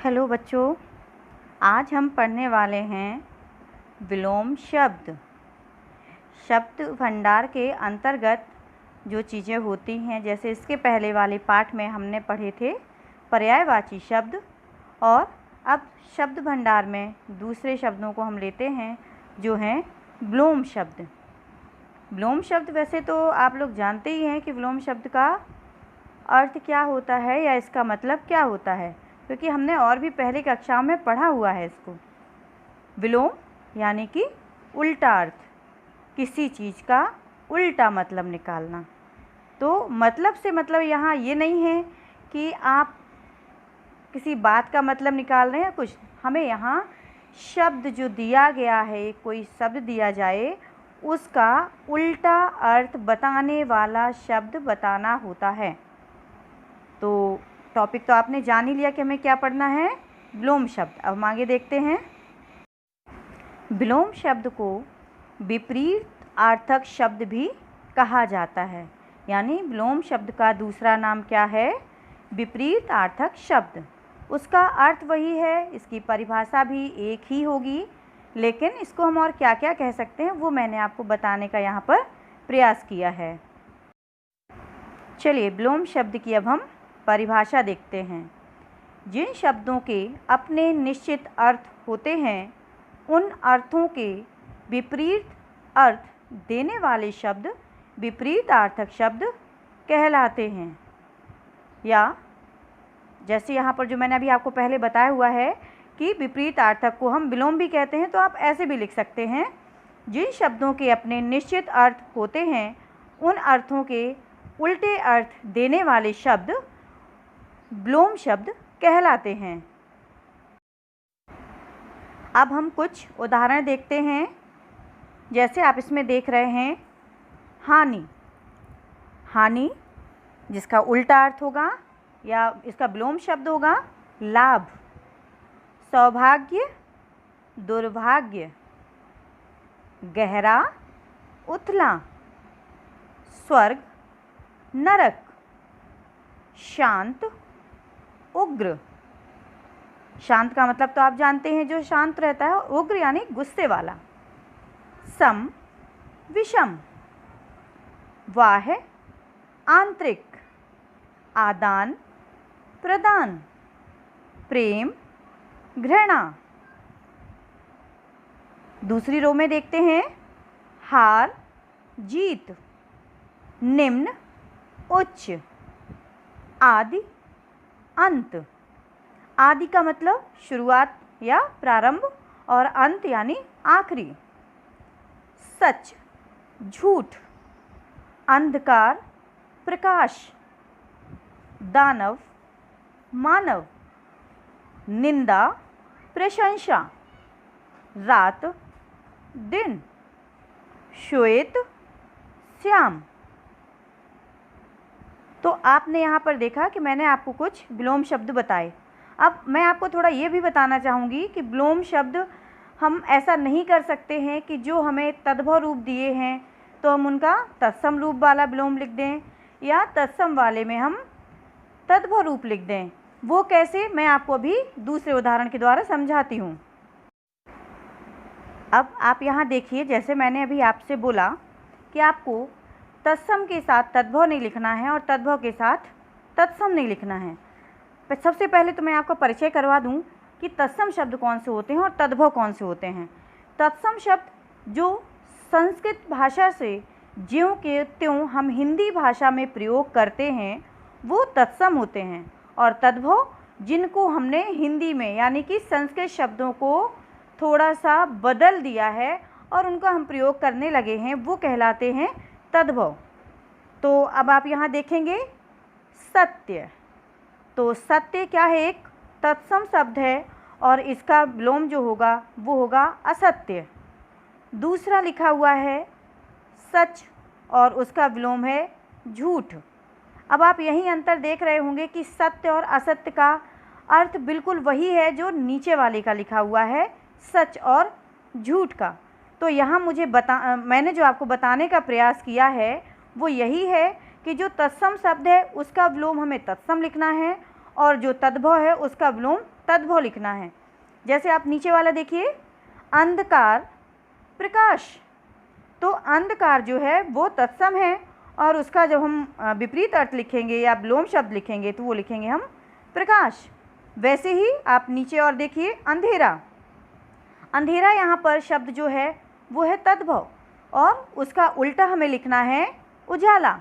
Hello बच्चों, आज हम पढ़ने वाले हैं विलोम शब्द। शब्द भंडार के अंतर्गत जो चीज़ें होती हैं, जैसे इसके पहले वाले पाठ में हमने पढ़े थे पर्यायवाची शब्द, और अब शब्द भंडार में दूसरे शब्दों को हम लेते हैं जो हैं विलोम शब्द। विलोम शब्द वैसे तो आप लोग जानते ही हैं कि विलोम शब्द का अर्थ क्या होता है या इसका मतलब क्या होता है, क्योंकि हमने और भी पहले कक्षाओं में पढ़ा हुआ है इसको। विलोम यानी कि उल्टा अर्थ, किसी चीज़ का उल्टा मतलब निकालना। तो मतलब से मतलब यहाँ ये नहीं है कि आप किसी बात का मतलब निकाल रहे हैं कुछ, हमें यहाँ शब्द जो दिया गया है, कोई शब्द दिया जाए उसका उल्टा अर्थ बताने वाला शब्द बताना होता है। तो टॉपिक तो आपने जान ही लिया कि हमें क्या पढ़ना है, विलोम शब्द। अब हम आगे देखते हैं। विलोम शब्द को विपरीत अर्थक शब्द भी कहा जाता है, यानी विलोम शब्द का दूसरा नाम क्या है, विपरीत अर्थक शब्द। उसका अर्थ वही है, इसकी परिभाषा भी एक ही होगी, लेकिन इसको हम और क्या क्या कह सकते हैं वो मैंने आपको बताने का यहाँ पर प्रयास किया है। चलिए विलोम शब्द की अब हम परिभाषा देखते हैं। जिन शब्दों के अपने निश्चित अर्थ होते हैं, उन अर्थों के विपरीत अर्थ देने वाले शब्द विपरीतार्थक शब्द कहलाते हैं। या जैसे यहाँ पर जो मैंने अभी आपको पहले बताया हुआ है कि विपरीतार्थक को हम विलोम भी कहते हैं, तो आप ऐसे भी लिख सकते हैं, जिन शब्दों के अपने निश्चित अर्थ होते हैं, उन अर्थों के उल्टे अर्थ देने वाले शब्द विलोम शब्द कहलाते हैं। अब हम कुछ उदाहरण देखते हैं। जैसे आप इसमें देख रहे हैं हानि। हानि जिसका उल्टा अर्थ होगा या इसका विलोम शब्द होगा लाभ। सौभाग्य, दुर्भाग्य। गहरा, उथला। स्वर्ग, नरक। शांत, उग्र। शांत का मतलब तो आप जानते हैं, जो शांत रहता है। उग्र यानी गुस्से वाला। सम, विषम। बाह्य, आंतरिक। आदान प्रदान। प्रेम, घृणा। दूसरी रो में देखते हैं हार, जीत। निम्न, उच्च। आदि, अंत। आदि का मतलब शुरुआत या प्रारंभ, और अंत यानी आखिरी। सच, झूठ। अंधकार, प्रकाश। दानव, मानव। निंदा, प्रशंसा। रात, दिन। श्वेत, श्याम। तो आपने यहाँ पर देखा कि मैंने आपको कुछ विलोम शब्द बताए। अब मैं आपको थोड़ा ये भी बताना चाहूँगी कि विलोम शब्द हम ऐसा नहीं कर सकते हैं कि जो हमें तद्भव रूप दिए हैं तो हम उनका तत्सम रूप वाला विलोम लिख दें, या तत्सम वाले में हम तद्भव रूप लिख दें। वो कैसे, मैं आपको अभी दूसरे उदाहरण के द्वारा समझाती हूँ। अब आप यहाँ देखिए, जैसे मैंने अभी आपसे बोला कि आपको तत्सम के साथ तद्भव नहीं लिखना है और तद्भव के साथ तत्सम नहीं लिखना है। सबसे पहले तो मैं आपका परिचय करवा दूं कि तत्सम शब्द कौन से होते हैं और तद्भव कौन से होते हैं। तत्सम शब्द जो संस्कृत भाषा से ज्यों के त्यों हम हिंदी भाषा में प्रयोग करते हैं वो तत्सम होते हैं, और तद्भव जिनको हमने हिंदी में यानी कि संस्कृत शब्दों को थोड़ा सा बदल दिया है और उनका हम प्रयोग करने लगे हैं, वो कहलाते हैं तद्भव। तो अब आप यहाँ देखेंगे सत्य। तो सत्य क्या है, एक तत्सम शब्द है, और इसका विलोम जो होगा वो होगा असत्य। दूसरा लिखा हुआ है सच, और उसका विलोम है झूठ। अब आप यही अंतर देख रहे होंगे कि सत्य और असत्य का अर्थ बिल्कुल वही है जो नीचे वाले का लिखा हुआ है, सच और झूठ का। तो यहाँ मैंने जो आपको बताने का प्रयास किया है वो यही है कि जो तत्सम शब्द है उसका विलोम हमें तत्सम लिखना है और जो तद्भव है उसका विलोम तद्भव लिखना है। जैसे आप नीचे वाला देखिए, अंधकार प्रकाश, तो अंधकार जो है वो तत्सम है और उसका जब हम विपरीत अर्थ लिखेंगे या विलोम शब्द लिखेंगे तो वो लिखेंगे हम प्रकाश। वैसे ही आप नीचे और देखिए, अंधेरा, अंधेरा यहाँ पर शब्द जो है वो है तद्भव और उसका उल्टा हमें लिखना है उजाला।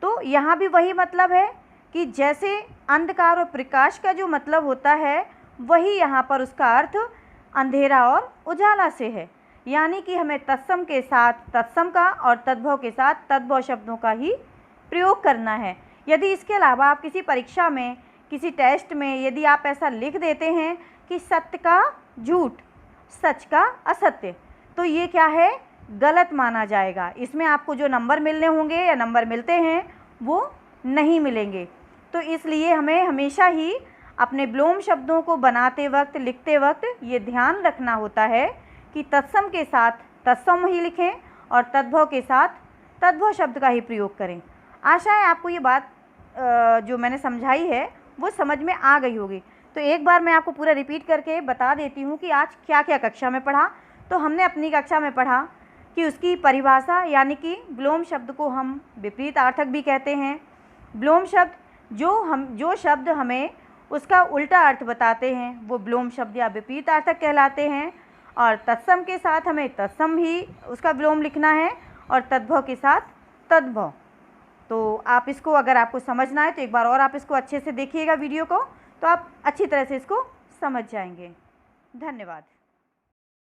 तो यहाँ भी वही मतलब है कि जैसे अंधकार और प्रकाश का जो मतलब होता है वही यहाँ पर उसका अर्थ अंधेरा और उजाला से है। यानी कि हमें तत्सम के साथ तत्सम का और तद्भव के साथ तद्भव शब्दों का ही प्रयोग करना है। यदि इसके अलावा आप किसी परीक्षा में, किसी टेस्ट में यदि आप ऐसा लिख देते हैं कि सत्य का झूठ, सच का असत्य, तो ये क्या है, गलत माना जाएगा। इसमें आपको जो नंबर मिलने होंगे या नंबर मिलते हैं वो नहीं मिलेंगे। तो इसलिए हमें हमेशा ही अपने विलोम शब्दों को बनाते वक्त, लिखते वक्त ये ध्यान रखना होता है कि तत्सम के साथ तत्सम ही लिखें और तद्भव के साथ तद्भव शब्द का ही प्रयोग करें। आशा है आपको ये बात जो मैंने समझाई है वो समझ में आ गई होगी। तो एक बार मैं आपको पूरा रिपीट करके बता देती हूँ कि आज क्या क्या कक्षा में पढ़ा। तो हमने अपनी कक्षा में पढ़ा कि उसकी परिभाषा, यानी कि विलोम शब्द को हम विपरीतार्थक भी कहते हैं। विलोम शब्द जो शब्द हमें उसका उल्टा अर्थ बताते हैं वो विलोम शब्द या विपरीतार्थक कहलाते हैं। और तत्सम के साथ हमें तत्सम ही उसका विलोम लिखना है और तद्भव के साथ तद्भव। तो आप इसको, अगर आपको समझना है तो एक बार और आप इसको अच्छे से देखिएगा वीडियो को, तो आप अच्छी तरह से इसको समझ जाएंगे। धन्यवाद।